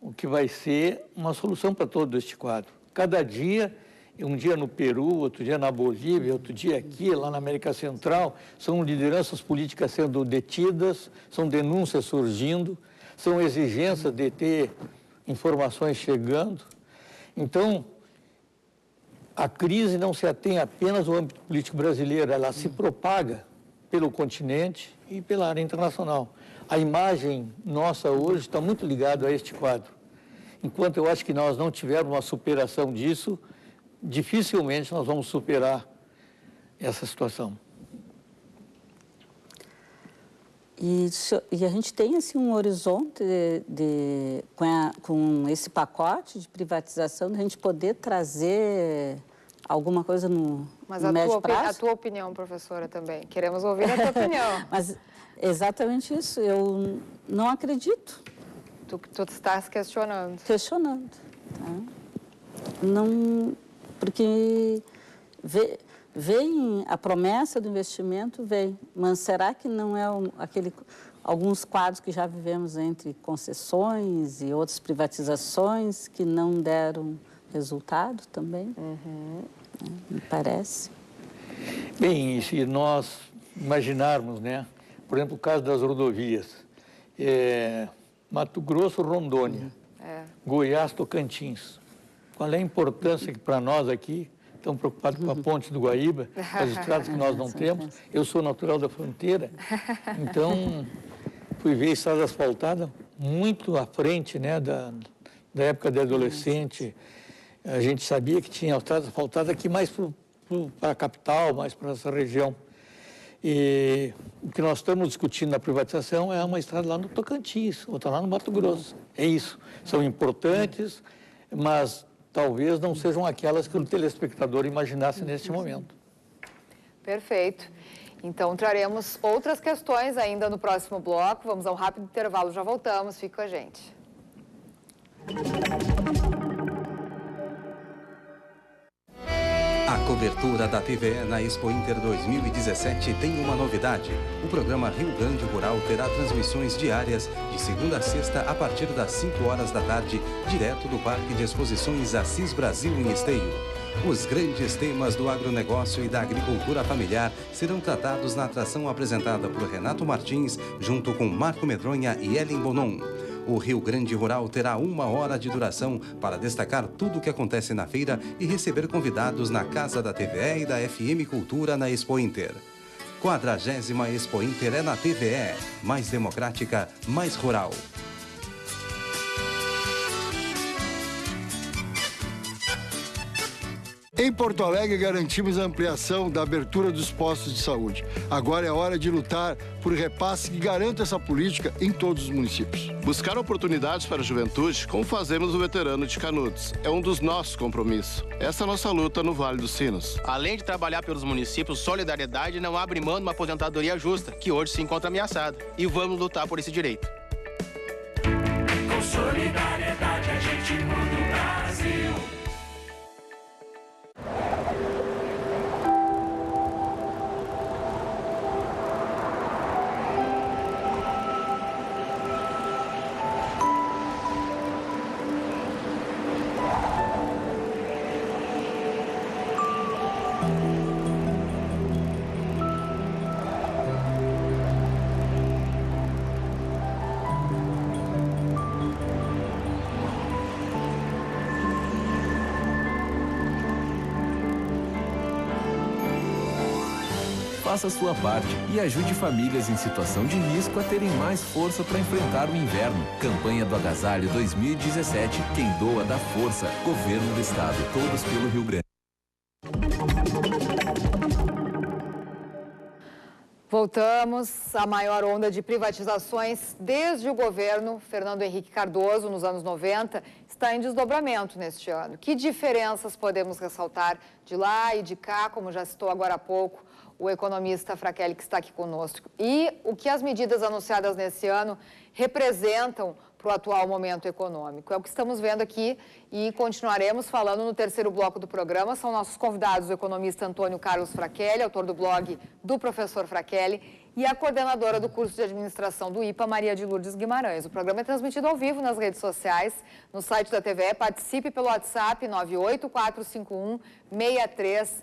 o que vai ser uma solução para todo este quadro. Cada dia, um dia no Peru, outro dia na Bolívia, outro dia aqui, lá na América Central, são lideranças políticas sendo detidas, são denúncias surgindo, são exigências de ter informações chegando. Então, a crise não se atém apenas ao âmbito político brasileiro, ela se propaga pelo continente e pela área internacional. A imagem nossa hoje está muito ligada a este quadro. Enquanto eu acho que nós não tivermos uma superação disso, dificilmente nós vamos superar essa situação. E a gente tem assim, um horizonte com esse pacote de privatização, de a gente poder trazer alguma coisa no médio prazo? Mas a tua opinião, professora, também. Queremos ouvir a tua opinião. Mas exatamente isso. Eu não acredito. Tu estás questionando. Questionando. Tá? Não, porque vem a promessa do investimento, vem. Mas será que não é alguns quadros que já vivemos entre concessões e outras privatizações que não deram resultado também? Me parece. Bem, se nós imaginarmos, né, por exemplo, o caso das rodovias, Mato Grosso, Rondônia, Goiás, Tocantins, qual é a importância que para nós aqui, estamos preocupados com a ponte do Guaíba, com as estradas que nós não temos, eu sou natural da fronteira, então fui ver estrada asfaltada muito à frente, né, da época de adolescente. A gente sabia que tinha estrada asfaltada aqui mais para a capital, mais para essa região. E o que nós estamos discutindo na privatização é uma estrada lá no Tocantins, outra lá no Mato Grosso. É isso. São importantes, mas talvez não sejam aquelas que o telespectador imaginasse neste momento. Perfeito. Então, traremos outras questões ainda no próximo bloco. Vamos a um rápido intervalo, já voltamos. Fique com a gente. A cobertura da TVE na Expo Inter 2017 tem uma novidade. O programa Rio Grande Rural terá transmissões diárias de segunda a sexta a partir das 5 horas da tarde, direto do Parque de Exposições Assis Brasil em Esteio. Os grandes temas do agronegócio e da agricultura familiar serão tratados na atração apresentada por Renato Martins, junto com Marco Medronha e Ellen Bonon. O Rio Grande Rural terá 1 hora de duração para destacar tudo o que acontece na feira e receber convidados na Casa da TVE e da FM Cultura na Expo Inter. 40ª Expo Inter é na TVE, mais democrática, mais rural. Em Porto Alegre, garantimos a ampliação da abertura dos postos de saúde. Agora é hora de lutar por repasse que garanta essa política em todos os municípios. Buscar oportunidades para a juventude, como fazemos no Veterano de Canudos, é um dos nossos compromissos. Essa é a nossa luta no Vale dos Sinos. Além de trabalhar pelos municípios, Solidariedade não abre mão de uma aposentadoria justa, que hoje se encontra ameaçada. E vamos lutar por esse direito. Com solidariedade a gente muda o Brasil. Faça a sua parte e ajude famílias em situação de risco a terem mais força para enfrentar o inverno. Campanha do Agasalho 2017. Quem doa dá força. Governo do Estado. Todos pelo Rio Grande. Voltamos à maior onda de privatizações desde o governo Fernando Henrique Cardoso, nos anos 90, está em desdobramento neste ano. Que diferenças podemos ressaltar de lá e de cá, como já citou agora há pouco o economista Frackelli, que está aqui conosco? E o que as medidas anunciadas nesse ano representam para o atual momento econômico? É o que estamos vendo aqui e continuaremos falando no terceiro bloco do programa. São nossos convidados o economista Antônio Carlos Frackelli, autor do blog do Professor Frackelli, e a coordenadora do curso de administração do IPA, Maria de Lourdes Guimarães. O programa é transmitido ao vivo nas redes sociais, no site da TVE. Participe pelo WhatsApp 98451-6352.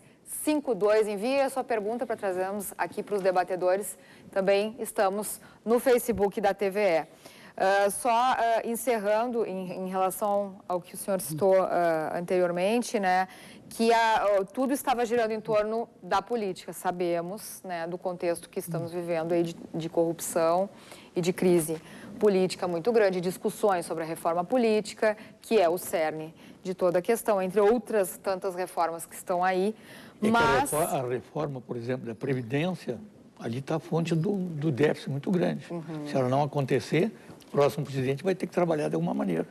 Envie a sua pergunta para trazermos aqui para os debatedores. Também estamos no Facebook da TVE. Encerrando em relação ao que o senhor citou anteriormente, né, que tudo estava girando em torno da política. Sabemos, né, do contexto que estamos vivendo aí de corrupção e de crise política muito grande, discussões sobre a reforma política, que é o cerne de toda a questão, entre outras tantas reformas que estão aí. Mas a reforma, por exemplo, da Previdência, ali está a fonte do déficit muito grande. Se ela não acontecer, o próximo presidente vai ter que trabalhar de alguma maneira,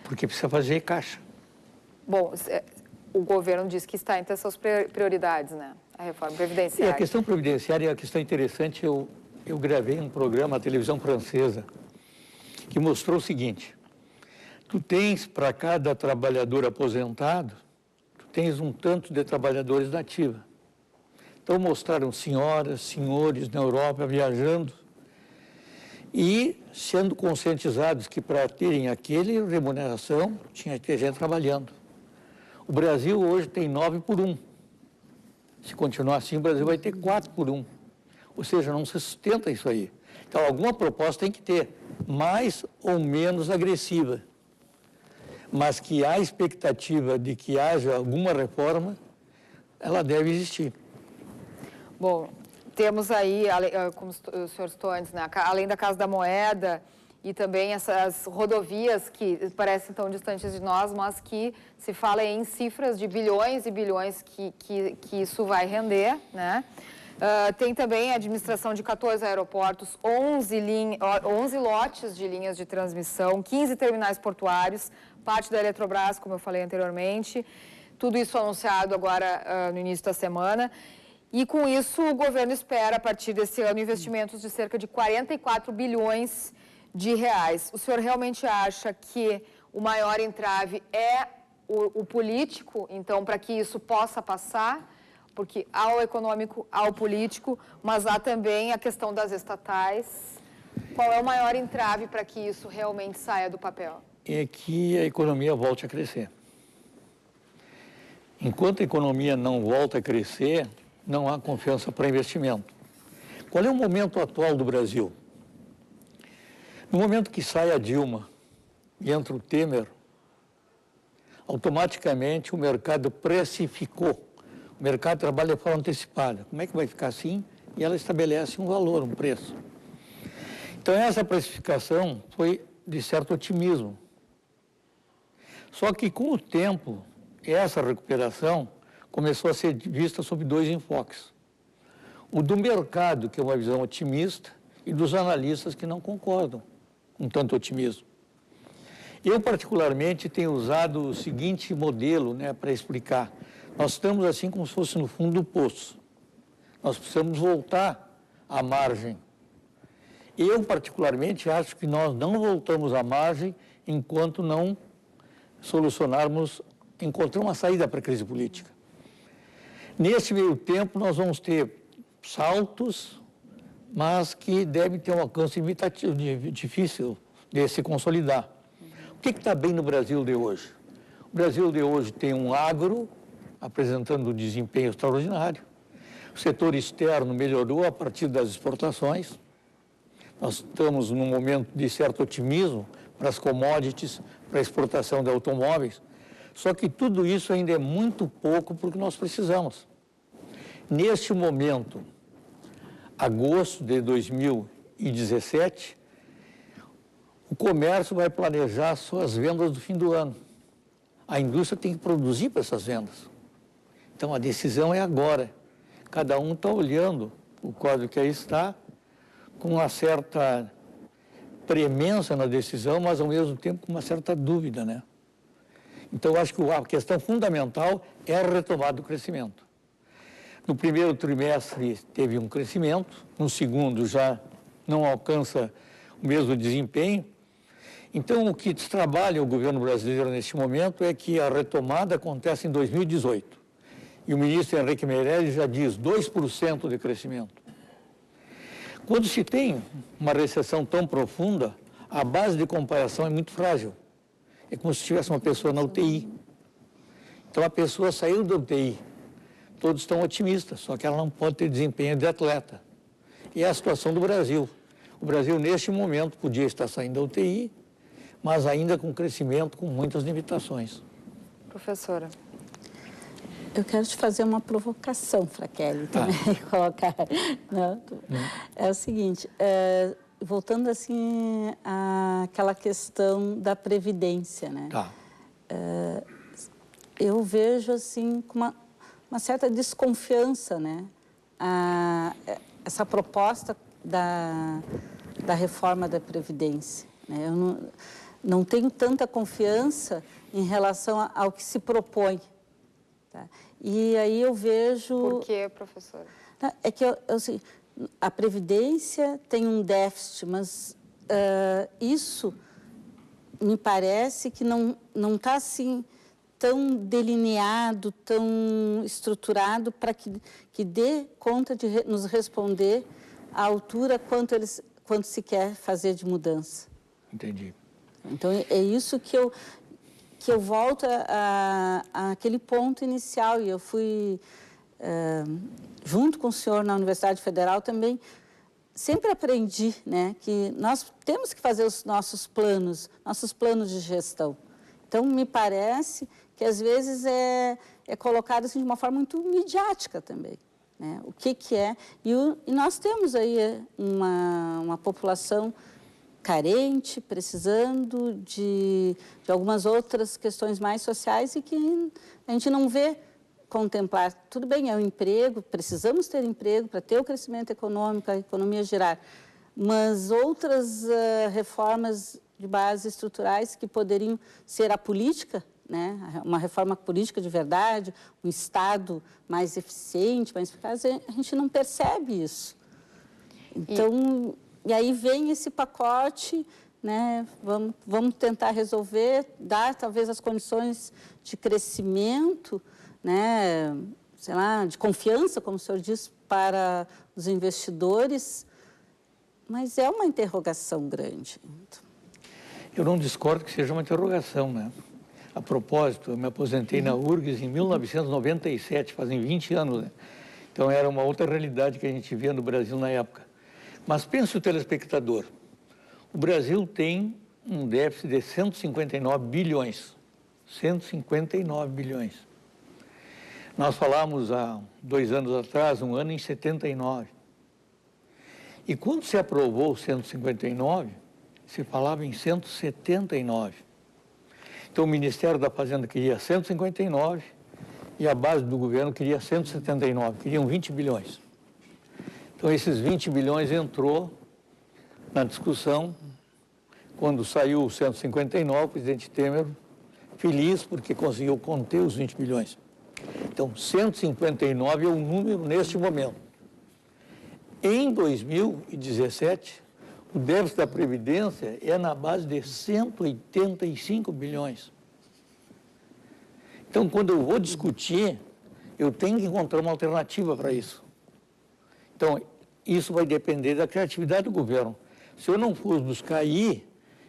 porque precisa fazer caixa. Bom, o governo diz que está entre as suas prioridades, né? A reforma previdenciária. E a questão previdenciária é uma questão interessante. Eu gravei um programa na televisão francesa que mostrou o seguinte: tu tens para cada trabalhador aposentado, tu tens um tanto de trabalhadores da ativa. Então mostraram senhoras, senhores na Europa viajando e sendo conscientizados que para terem aquele remuneração tinha que ter gente trabalhando. O Brasil hoje tem 9 por 1. Se continuar assim, o Brasil vai ter 4 por 1. Ou seja, não se sustenta isso aí. Então, alguma proposta tem que ter, mais ou menos agressiva. Mas que há expectativa de que haja alguma reforma, ela deve existir. Bom, temos aí, como o senhor citou antes, né, além da Casa da Moeda e também essas rodovias que parecem tão distantes de nós, mas que se fala em cifras de bilhões e bilhões que isso vai render, né? Tem também a administração de 14 aeroportos, 11 lotes de linhas de transmissão, 15 terminais portuários, parte da Eletrobras, como eu falei anteriormente. Tudo isso anunciado agora no início da semana. E com isso o governo espera, a partir desse ano, investimentos de cerca de 44 bilhões de reais. O senhor realmente acha que o maior entrave é o político, então, para que isso possa passar? Porque há o econômico, há o político, mas há também a questão das estatais. Qual é o maior entrave para que isso realmente saia do papel? É que a economia volte a crescer. Enquanto a economia não volta a crescer, não há confiança para investimento. Qual é o momento atual do Brasil? No momento que sai a Dilma e entra o Temer, automaticamente o mercado precificou. O mercado trabalha de forma antecipada. Como é que vai ficar assim? E ela estabelece um valor, um preço. Então, essa precificação foi de certo otimismo. Só que, com o tempo, essa recuperação começou a ser vista sob dois enfoques. O do mercado, que é uma visão otimista, e dos analistas que não concordam com tanto otimismo. Eu, particularmente, tenho usado o seguinte modelo, né, para explicar. Nós estamos assim como se fosse no fundo do poço. Nós precisamos voltar à margem. Eu, particularmente, acho que nós não voltamos à margem enquanto não solucionarmos, encontrar uma saída para a crise política. Nesse meio tempo, nós vamos ter saltos, mas que devem ter um alcance limitativo, difícil de se consolidar. O que está bem no Brasil de hoje? O Brasil de hoje tem um agro apresentando um desempenho extraordinário. O setor externo melhorou a partir das exportações. Nós estamos num momento de certo otimismo para as commodities, para a exportação de automóveis. Só que tudo isso ainda é muito pouco para o que nós precisamos. Neste momento, agosto de 2017, o comércio vai planejar suas vendas do fim do ano. A indústria tem que produzir para essas vendas. Então, a decisão é agora. Cada um está olhando o quadro que aí está, com uma certa premência na decisão, mas, ao mesmo tempo, com uma certa dúvida, né? Então, eu acho que a questão fundamental é a retomada do crescimento. No primeiro trimestre teve um crescimento, no segundo já não alcança o mesmo desempenho. Então, o que trabalha o governo brasileiro neste momento é que a retomada acontece em 2018. E o ministro Henrique Meirelles já diz 2% de crescimento. Quando se tem uma recessão tão profunda, a base de comparação é muito frágil. É como se tivesse uma pessoa na UTI. Então, a pessoa saiu da UTI. Todos estão otimistas, só que ela não pode ter desempenho de atleta. E é a situação do Brasil. O Brasil, neste momento, podia estar saindo da UTI, mas ainda com crescimento, com muitas limitações. Professora. Eu quero te fazer uma provocação, Fraquelli, também, colocar. Não, é o seguinte, voltando assim àquela questão da Previdência, né? Eu vejo assim com uma certa desconfiança, né? Essa proposta da reforma da Previdência, né? Eu não tenho tanta confiança em relação ao que se propõe. Tá? E aí eu vejo... Por quê, professora? É que assim, a Previdência tem um déficit, mas isso me parece que não está assim tão delineado, tão estruturado para que dê conta de nos responder à altura quanto se quer fazer de mudança. Entendi. Então, é isso que eu volto àquele ponto inicial. E eu fui, junto com o senhor na Universidade Federal também, sempre aprendi, né, que nós temos que fazer os nossos planos de gestão. Então, me parece que, às vezes, é colocado assim, de uma forma muito midiática também. Né? O que é? E nós temos aí uma população carente, precisando de algumas outras questões mais sociais e que a gente não vê contemplar. Tudo bem, é o emprego, precisamos ter emprego para ter o crescimento econômico, a economia girar, mas outras reformas de base estruturais que poderiam ser a política, né? Uma reforma política de verdade, um Estado mais eficiente, mais eficaz, a gente não percebe isso. Então... E aí vem esse pacote, né? Vamos tentar resolver, dar talvez as condições de crescimento, né? Sei lá, de confiança, como o senhor disse, para os investidores, mas é uma interrogação grande. Eu não discordo que seja uma interrogação, né? A propósito, eu me aposentei na URGS em 1997, fazem 20 anos, né? Então era uma outra realidade que a gente via no Brasil na época. Mas pense o telespectador, o Brasil tem um déficit de 159 bilhões. 159 bilhões. Nós falamos há 2 anos atrás, um ano em 79. E quando se aprovou o 159, se falava em 179. Então, o Ministério da Fazenda queria 159 e a base do governo queria 179, queriam 20 bilhões. Então, esses 20 bilhões entrou na discussão. Quando saiu o 159, o presidente Temer, feliz porque conseguiu conter os 20 bilhões. Então, 159 é o número neste momento. Em 2017, o déficit da Previdência é na base de 185 bilhões. Então, quando eu vou discutir, eu tenho que encontrar uma alternativa para isso. Então, isso vai depender da criatividade do governo. Se eu não for buscar aí,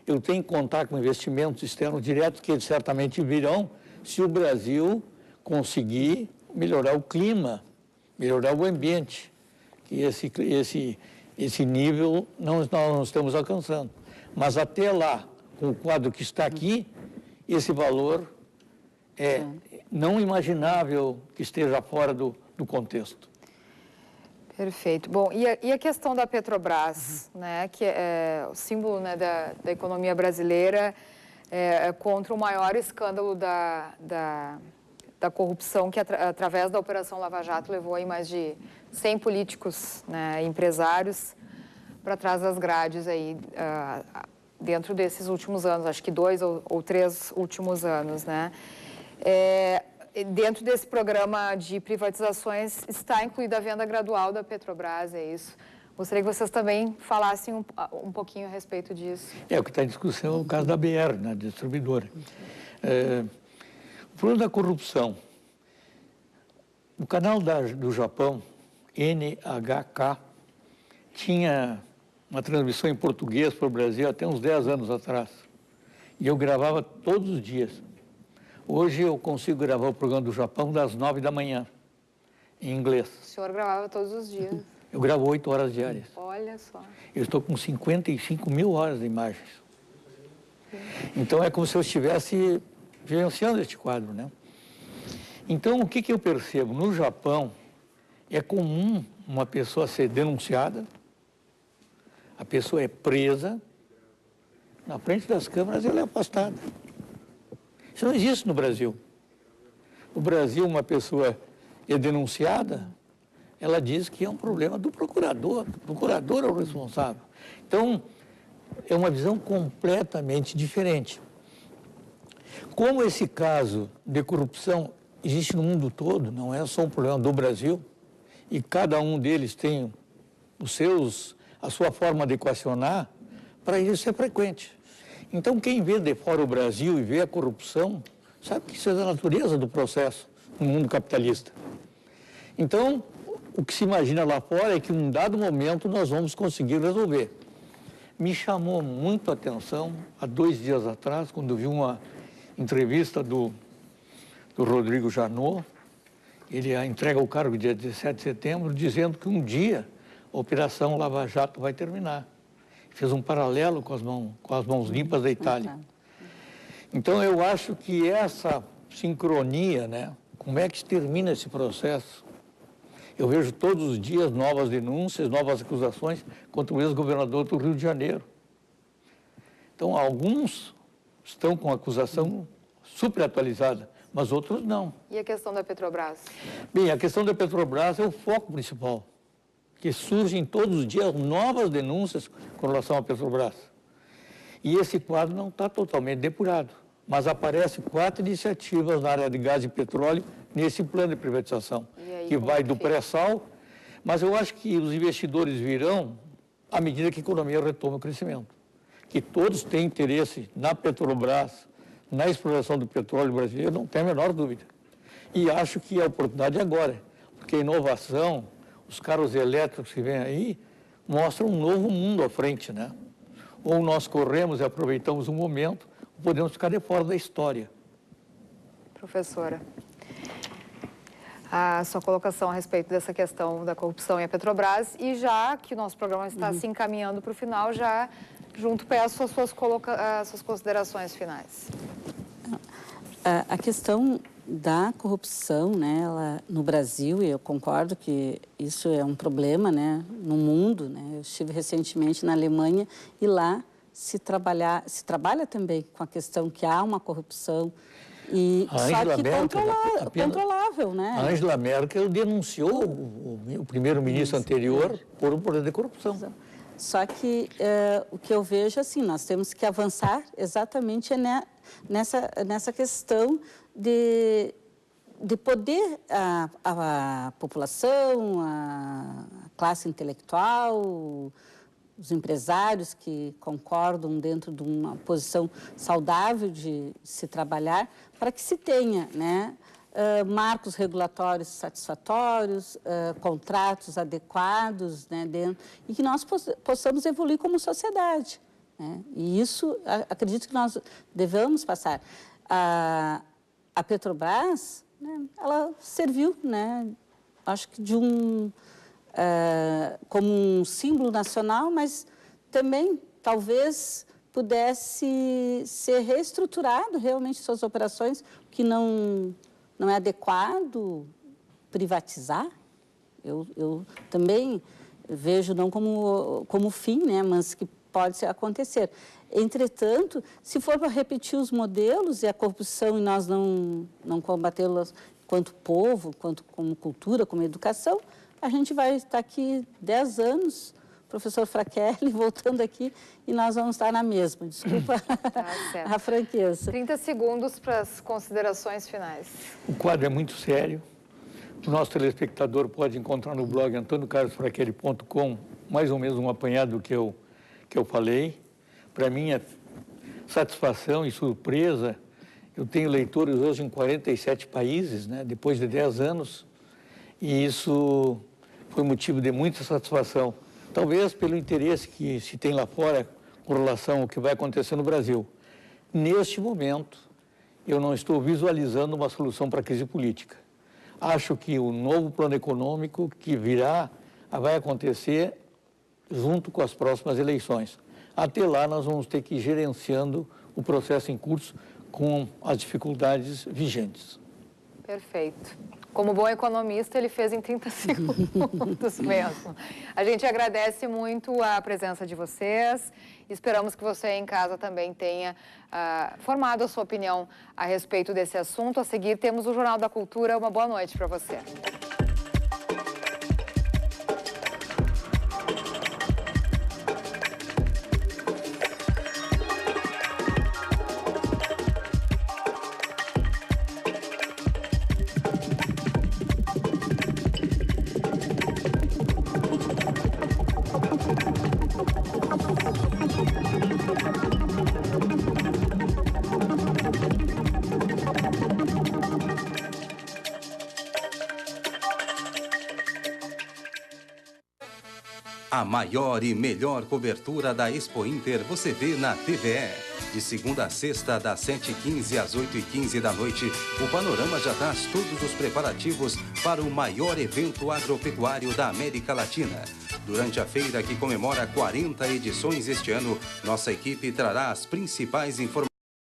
eu tenho que contar com investimentos externos diretos, que eles certamente virão, se o Brasil conseguir melhorar o clima, melhorar o ambiente, que esse nível nós não estamos alcançando. Mas até lá, com o quadro que está aqui, esse valor é não imaginável que esteja fora do contexto. Perfeito. Bom, e a questão da Petrobras, né, que é o símbolo, né, da economia brasileira, contra o maior escândalo da corrupção que, através da Operação Lava Jato, levou aí mais de 100 políticos, né, empresários para trás das grades aí, dentro desses últimos anos, acho que 2 ou 3 últimos anos, né? Dentro desse programa de privatizações está incluída a venda gradual da Petrobras, é isso. Gostaria que vocês também falassem um pouquinho a respeito disso. O que está em discussão é o caso da BR, né, distribuidora. O problema da corrupção. O canal do Japão, NHK, tinha uma transmissão em português para o Brasil até uns 10 anos atrás. E eu gravava todos os dias. Hoje eu consigo gravar o programa do Japão das 9 da manhã, em inglês. O senhor gravava todos os dias? Eu gravo 8 horas diárias. Olha só. Eu estou com 55 mil horas de imagens. Então é como se eu estivesse vivenciando este quadro, né? Então o que eu percebo? No Japão é comum uma pessoa ser denunciada, a pessoa é presa, na frente das câmeras ela é afastada. Isso não existe no Brasil. No Brasil, uma pessoa é denunciada, ela diz que é um problema do procurador. O procurador é o responsável. Então, é uma visão completamente diferente. Como esse caso de corrupção existe no mundo todo, não é só um problema do Brasil, e cada um deles tem a sua forma de equacionar, para isso é frequente. Então, quem vê de fora o Brasil e vê a corrupção, sabe que isso é da natureza do processo no mundo capitalista. Então, o que se imagina lá fora é que, em um dado momento, nós vamos conseguir resolver. Me chamou muito a atenção, há 2 dias atrás, quando eu vi uma entrevista do Rodrigo Janot, ele entrega o cargo dia 17 de setembro, dizendo que um dia a Operação Lava Jato vai terminar. Fez um paralelo com as mãos limpas da Itália. Então, eu acho que essa sincronia, né, como é que se termina esse processo? Eu vejo todos os dias novas denúncias, novas acusações contra o ex-governador do Rio de Janeiro. Então, alguns estão com acusação super atualizada, mas outros não. E a questão da Petrobras? Bem, a questão da Petrobras é o foco principal, que surgem todos os dias novas denúncias com relação à Petrobras. E esse quadro não está totalmente depurado, mas aparecem 4 iniciativas na área de gás e petróleo nesse plano de privatização, que vai do pré-sal, mas eu acho que os investidores virão à medida que a economia retoma o crescimento. Que todos têm interesse na Petrobras, na exploração do petróleo brasileiro, não tem a menor dúvida. E acho que a oportunidade é agora, porque a inovação, os carros elétricos que vêm aí, mostram um novo mundo à frente, né? Ou nós corremos e aproveitamos um momento, ou podemos ficar de fora da história. Professora, a sua colocação a respeito dessa questão da corrupção e a Petrobras, e já que o nosso programa está se encaminhando para o final, já junto peço as suas considerações finais. A questão da corrupção, né, no Brasil, e eu concordo que isso é um problema, né, no mundo, né? Eu estive recentemente na Alemanha e lá se trabalha também com a questão que há uma corrupção, e só que controlável, né? A Angela Merkel denunciou o primeiro-ministro anterior por um problema de corrupção. Só que o que eu vejo, assim, nós temos que avançar exatamente nessa questão de poder a população, a classe intelectual, os empresários que concordam dentro de uma posição saudável de se trabalhar, para que se tenha, né, marcos regulatórios satisfatórios, contratos adequados, né, e que nós possamos evoluir como sociedade, né? E isso, acredito que nós devemos passar. A Petrobras, né, ela serviu, né, acho que como um símbolo nacional, mas também talvez pudesse ser reestruturado realmente suas operações, que não é adequado privatizar. Eu também vejo não como fim, né, mas que pode acontecer. Entretanto, se for para repetir os modelos e a corrupção e nós não combatê-las quanto povo, quanto como cultura, como educação, a gente vai estar aqui 10 anos, professor Frachelli, voltando aqui, e nós vamos estar na mesma. Desculpa a franqueza. 30 segundos para as considerações finais. O quadro é muito sério. O nosso telespectador pode encontrar no blog antoniocardosfrachelli.com mais ou menos um apanhado do que eu falei. Para minha satisfação e surpresa, eu tenho leitores hoje em 47 países, né, depois de 10 anos, e isso foi motivo de muita satisfação. Talvez pelo interesse que se tem lá fora com relação ao que vai acontecer no Brasil. Neste momento, eu não estou visualizando uma solução para a crise política. Acho que o novo plano econômico que virá vai acontecer junto com as próximas eleições. Até lá, nós vamos ter que ir gerenciando o processo em curso com as dificuldades vigentes. Perfeito. Como bom economista, ele fez em 30 segundos mesmo. A gente agradece muito a presença de vocês. Esperamos que você em casa também tenha formado a sua opinião a respeito desse assunto. A seguir, temos o Jornal da Cultura. Uma boa noite para você. A maior e melhor cobertura da Expo Inter você vê na TVE. De segunda a sexta, das 7h15 às 8h15 da noite, o Panorama já traz todos os preparativos para o maior evento agropecuário da América Latina. Durante a feira, que comemora 40 edições este ano, nossa equipe trará as principais informações